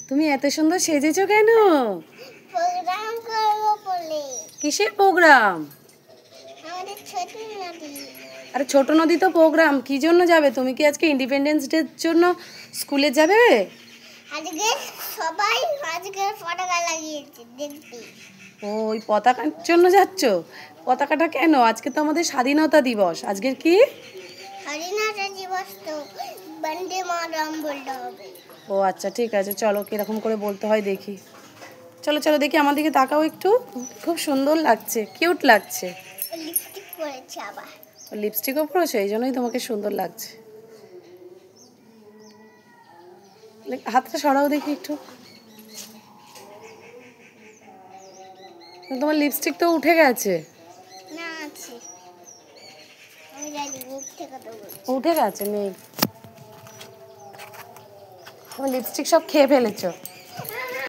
তুমি এত সুন্দর সেজেছো কেন? প্রোগ্রাম করব বলে। কিসের প্রোগ্রাম? আমাদের ছোট নদী। আরে ছোট নদী তো প্রোগ্রাম কি জন্য যাবে? তুমি কি আজকে ইন্ডিপেন্ডেন্স ডের জন্য স্কুলে যাবে? আজকে সবাই আজকে পতাকা লাগিয়েছে দেখবি। ও ওই পতাকার জন্য যাচ্ছ? পতাকাটা কেন? আজকে তো আমাদের স্বাধীনতা দিবস। আজকের কি? স্বাধীনতা দিবস তো বন্দে মাতরম বলতে হবে। ও আচ্ছা ঠিক আছে, চলো কিরকম করে বলতে হয় দেখি। চলো চলো দেখি, আমার দিকে তাকাও একটু। খুব সুন্দর লাগছে, কিউট লাগছে। লিপস্টিক পরেছে আবার। লিপস্টিকও পরেছো, এই জন্যই তোমাকে সুন্দর লাগছে। হাতটা সরাও দেখি একটু। তোমার লিপস্টিক তো উঠে গেছে। না আছে, আমি জানি মুখ থেকে তো বলছি। উঠে গেছে, নেই। তোমার লিপস্টিক সব খেয়ে ফেলেছো।